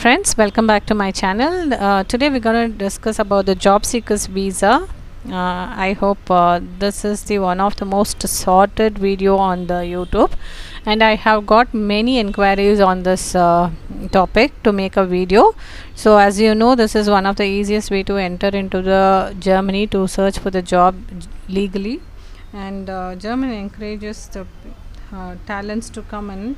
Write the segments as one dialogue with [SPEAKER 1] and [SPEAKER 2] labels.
[SPEAKER 1] Friends, welcome back to my channel. Today we're going to discuss about the job seekers visa. I hope this is the one of the most sorted video on the YouTube, and I have got many inquiries on this topic to make a video. So as you know, this is one of the easiest way to enter into the Germany to search for the job legally, and Germany encourages the talents to come in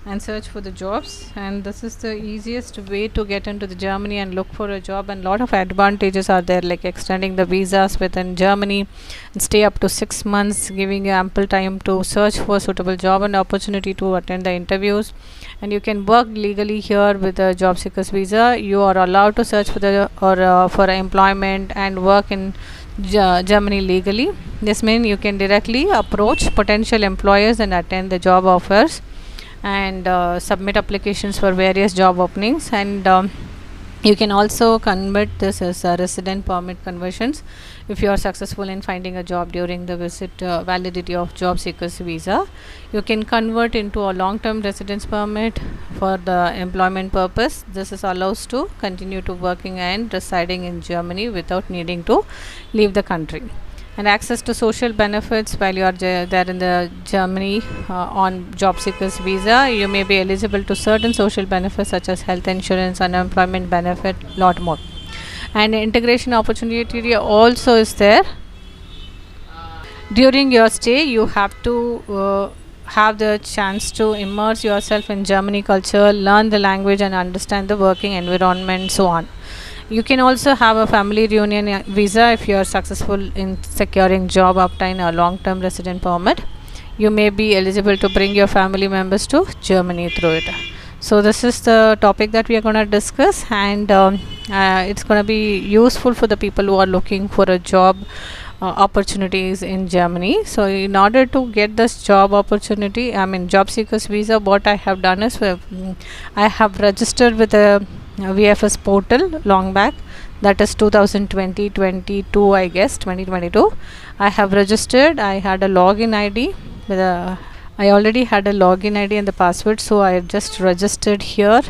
[SPEAKER 1] and search for the jobs, and this is the easiest way to get into the Germany and look for a job, and lot of advantages are there, like extending the visas within Germany and stay up to 6 months, giving you ample time to search for suitable job and opportunity to attend the interviews. And you can work legally here with the job seekers visa. You are allowed to search for the for employment and work in Germany legally. This means you can directly approach potential employers and attend the job offers and submit applications for various job openings, and you can also convert this as resident permit conversions if you are successful in finding a job during the validity of job seekers visa. You can convert into a long-term residence permit for the employment purpose. This is allows to continue to working and residing in Germany without needing to leave the country. And access to social benefits while you are there in the Germany on job seekers visa. You may be eligible to certain social benefits such as health insurance, unemployment benefit, lot more. And integration opportunity also is there. During your stay, you have to have the chance to immerse yourself in Germany culture, learn the language and understand the working environment, so on. You can also have a family reunion visa if you are successful in securing job, obtain a long-term resident permit. You may be eligible to bring your family members to Germany through it. So this is the topic that we are going to discuss, and it's going to be useful for the people who are looking for a job opportunities in Germany. So in order to get this job opportunity, job seekers visa, what I have done is I have registered with a VFS portal long back, that is 2022, I guess 2022. I have registered. I had a login ID with I already had a login ID and the password, so I just registered here.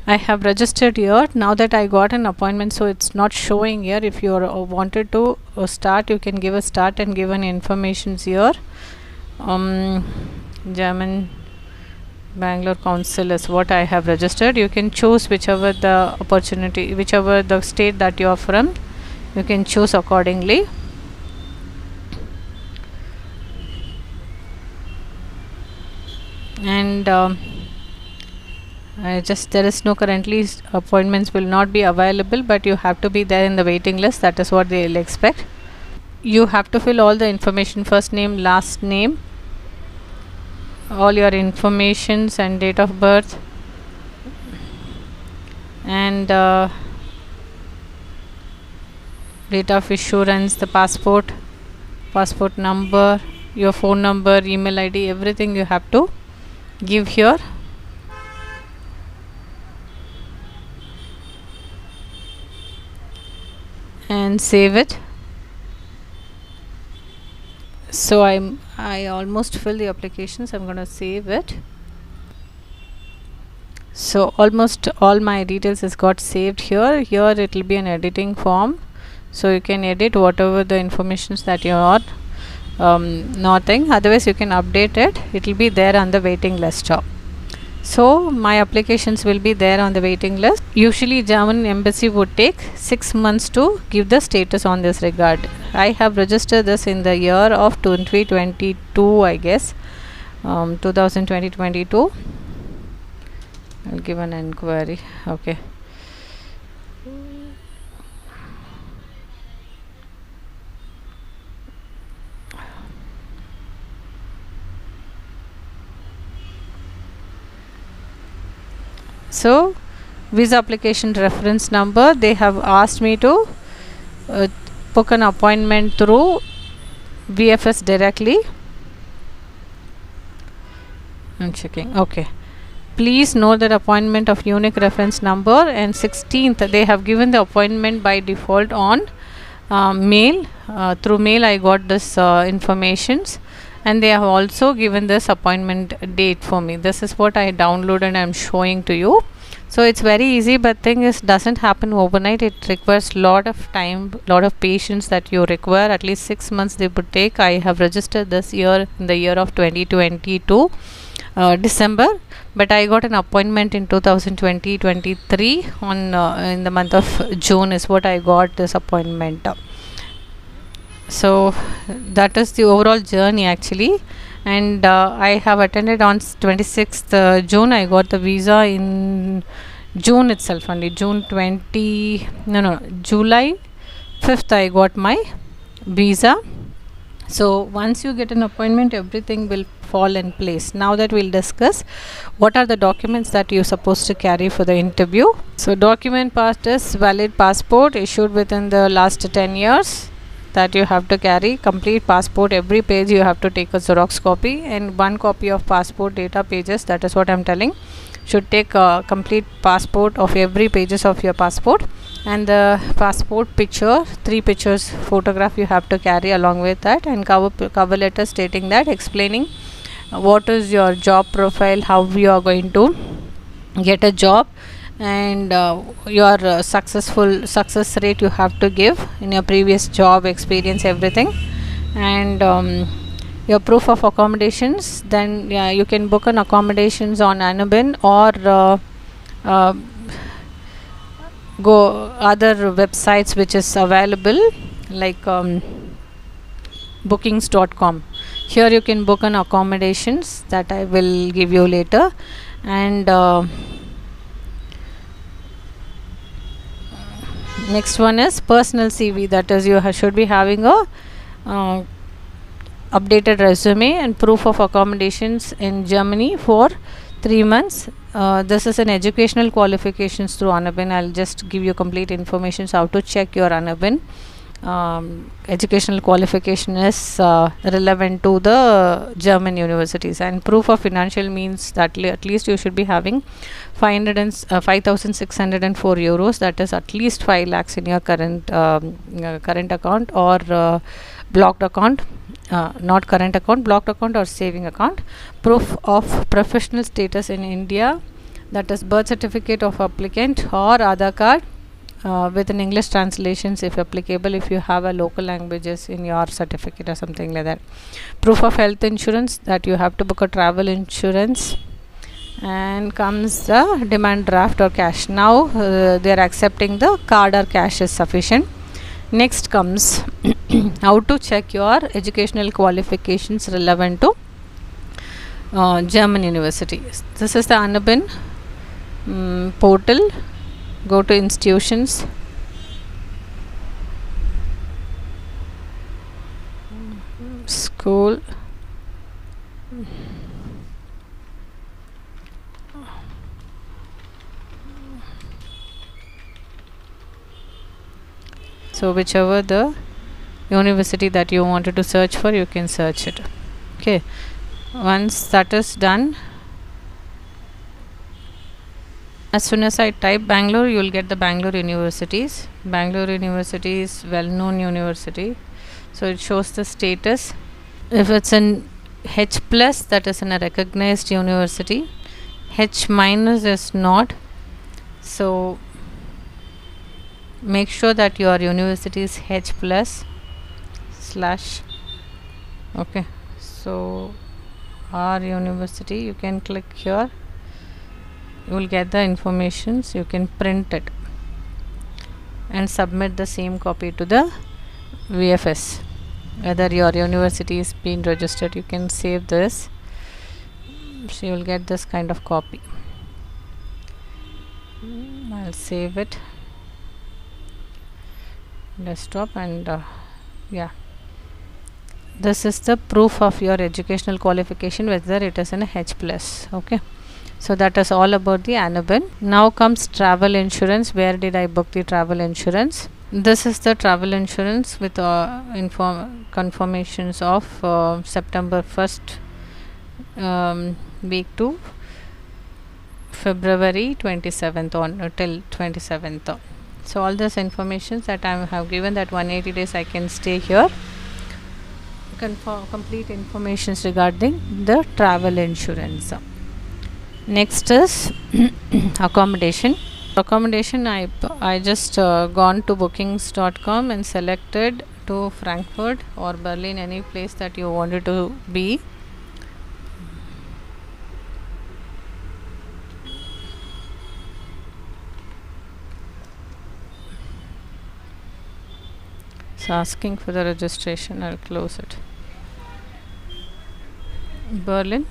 [SPEAKER 1] I have registered here. Now that I got an appointment, so it's not showing here. If you wanted to start, you can give a start and give an informations here. German Bangalore Council is what I have registered. You can choose whichever the opportunity, whichever the state that you are from, you can choose accordingly. And there is no currently appointments will not be available, but you have to be there in the waiting list. That is what they will expect. You have to fill all the information, first name, last name, all your informations and date of birth, and date of issuance, the passport number, your phone number, email ID, everything you have to give here. And save it. So I almost fill the applications. I'm gonna save it. So almost all my details is got saved here. Here it will be an editing form, so you can edit whatever the informations that you are nothing. Otherwise you can update it. It will be there on the waiting list job. So my applications will be there on the waiting list. Usually German embassy would take 6 months to give the status on this regard. I have registered this in the year of 2022, I guess, 2022. I'll give an inquiry. Okay. So visa application reference number, they have asked me to book an appointment through VFS directly. I'm checking. Okay, please note that appointment of unique reference number, and 16th they have given the appointment by default on mail. Through mail I got this informations, and they have also given this appointment date for me. This is what I downloaded and I'm showing to you. So it's very easy, but thing is, doesn't happen overnight. It requires lot of time, lot of patience that you require. At least 6 months they would take. I have registered this year in the year of 2022 December, but I got an appointment in 2023 on in the month of June is what I got this appointment. So that is the overall journey actually, and I have attended on 26th June. I got the visa in June itself, only June 20 no July 5th I got my visa. So once you get an appointment, everything will fall in place. Now that we'll discuss what are the documents that you're supposed to carry for the interview. So document part is valid passport issued within the last 10 years that you have to carry. Complete passport, every page you have to take a Xerox copy, and 1 copy of passport data pages. That is what I'm telling. Should take a complete passport of every pages of your passport, and the passport picture, 3 pictures photograph you have to carry along with that, and cover letter stating that, explaining what is your job profile, how you are going to get a job, and your success rate you have to give in your previous job experience, everything, and your proof of accommodations. Then you can book an accommodations on Anubin or go other websites which is available, like bookings.com. Here you can book an accommodations that I will give you later, and next one is personal CV. That is, you should be having a updated resume and proof of accommodations in Germany for 3 months. This is an educational qualifications through Anubin. I'll just give you complete information how to check your Anubin. Educational qualification is relevant to the German universities, and proof of financial means that at least you should be having 5,604 euros, that is at least 5 lakhs in your current account or blocked account, not current account, blocked account or saving account. Proof of professional status in India, that is birth certificate of applicant or Aadhaar card with an English translations if applicable, if you have a local languages in your certificate or something like that. Proof of health insurance, that you have to book a travel insurance, and comes the demand draft or cash. Now they are accepting the card or cash is sufficient. Next comes how to check your educational qualifications relevant to German university. This is the Anubin portal. Go to institutions, school, so whichever the university that you wanted to search for, you can search it. Okay, once that is done, as soon as I type Bangalore, you will get the Bangalore universities. Bangalore University is well-known university, so it shows the status. If it's in H+, that is in a recognized university. H- is not. So make sure that your university is H+. Okay, so our university, you can click here. You will get the informations. You can print it and submit the same copy to the VFS. Whether your university is being registered, you can save this. So you will get this kind of copy. I'll save it, desktop, and yeah, this is the proof of your educational qualification, whether it is in a H+. Okay. So that is all about the Anubin. Now comes travel insurance. Where did I book the travel insurance? This is the travel insurance with confirmations of September 1st week to February 27th on till 27th. So all this information that I have given, that 180 days I can stay here. complete information regarding the travel insurance. Next is accommodation. Accommodation, I just gone to bookings.com and selected to Frankfurt or Berlin, any place that you wanted to be. It's asking for the registration. I'll close it. Berlin,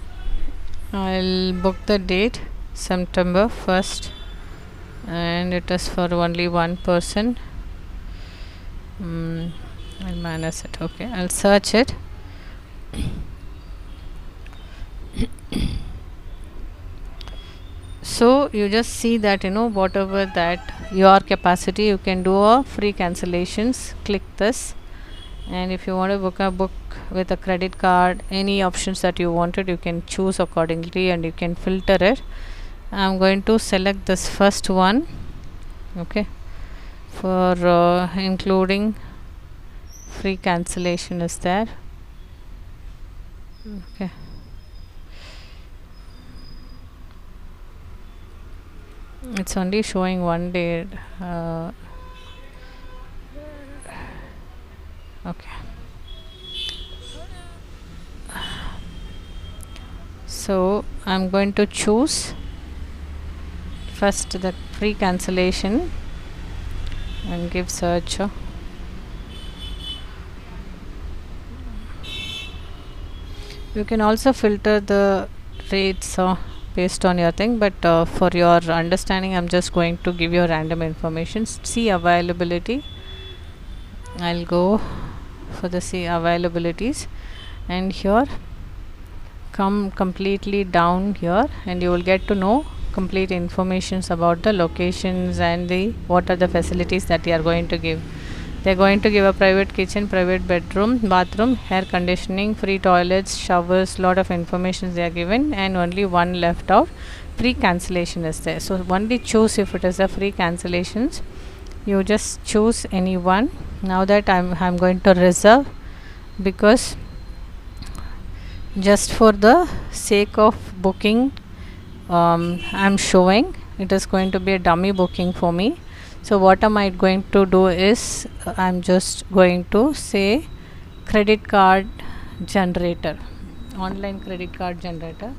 [SPEAKER 1] I'll book the date September 1st, and it is for only one person. I'll minus it. Okay, I'll search it. So you just see that, whatever that your capacity, you can do a free cancellations. Click this, and if you want to book a book with a credit card, any options that you wanted, you can choose accordingly and you can filter it. I'm going to select this first one, okay, for including free cancellation is there. Okay, it's only showing one day. Okay, so I'm going to choose first the free cancellation and give search. You can also filter the rates based on your thing, but for your understanding, I'm just going to give you random information. See availability. I'll go for the see availabilities, and here come completely down here, and you will get to know complete informations about the locations and the what are the facilities that they are going to give. They're going to give a private kitchen, private bedroom, bathroom, air conditioning, free toilets, showers, lot of information they are given, and only one left out. Free cancellation is there. So only choose if it is a free cancellations. You just choose any one. Now that I'm going to reserve, because just for the sake of booking, I'm showing it is going to be a dummy booking for me. So what am I going to do is I'm just going to say credit card generator, online credit card generator.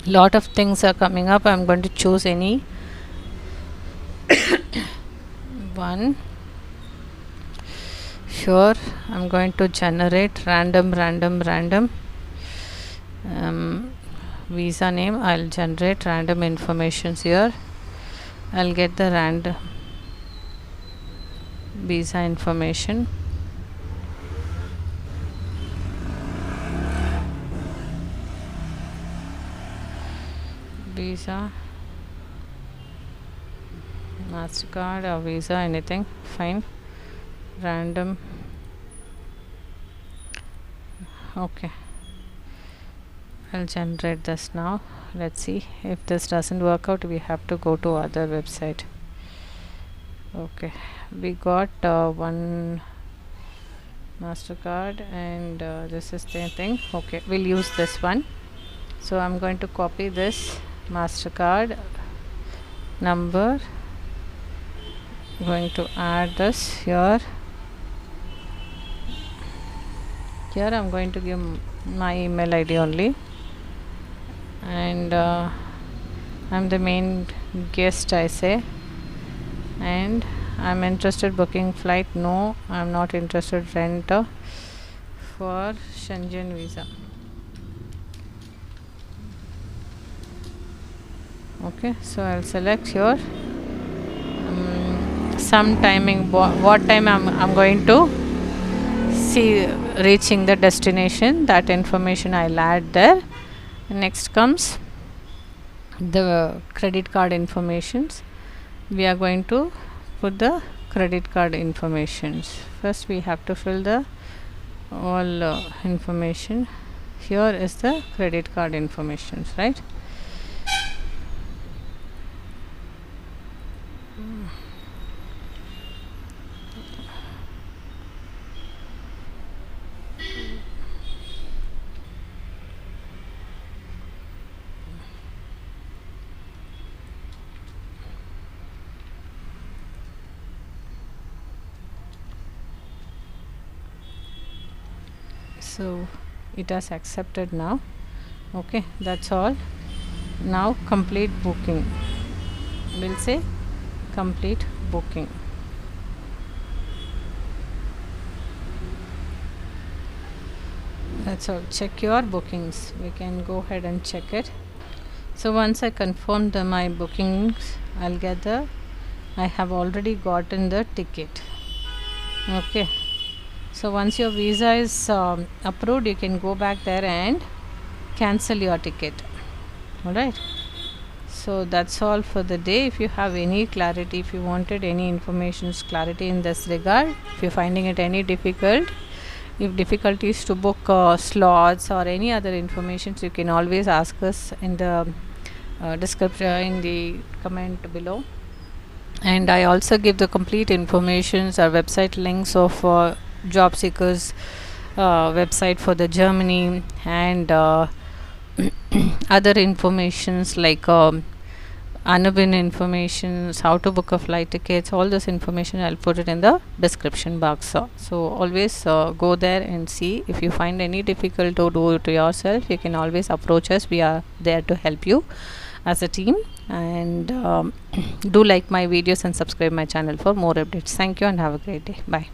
[SPEAKER 1] Lot of things are coming up. I'm going to choose any one. Sure, I'm going to generate random visa name. I'll generate random informations here. I'll get the random visa information. Visa, MasterCard or Visa, anything, fine. Random. Okay, I'll generate this now. Let's see if this doesn't work out, we have to go to other website. Okay, we got one MasterCard, and this is the thing. Okay, we'll use this one. So I'm going to copy this MasterCard number, going to add this here. Here I'm going to give my email ID only, and I'm the main guest, I say, and I'm interested booking flight. No, I'm not interested rent for Shenzhen visa. Okay, so I'll select here some timing, what time I'm going to see reaching the destination. That information I'll add there. Next comes the credit card informations. We are going to put the credit card informations. First we have to fill the all information. here is the credit card information, right? So it has accepted now. Okay, that's all. Now complete booking. We'll say complete booking. That's all. Check your bookings. We can go ahead and check it. So once I confirm my bookings, I'll get I have already gotten the ticket. Okay. So once your visa is approved, you can go back there and cancel your ticket. Alright. So that's all for the day. If you have any clarity, if you wanted any information, clarity in this regard, if you're finding it any difficult, if difficulties to book slots or any other information, you can always ask us in the description, in the comment below. And I also give the complete informations or website links of Jobseeker's website for the Germany, and other informations like unbin informations, how to book a flight tickets, all this information I'll put it in the description box. So always go there and see. If you find any difficult to do it yourself, you can always approach us. We are there to help you as a team. And do like my videos and subscribe my channel for more updates. Thank you and have a great day. Bye.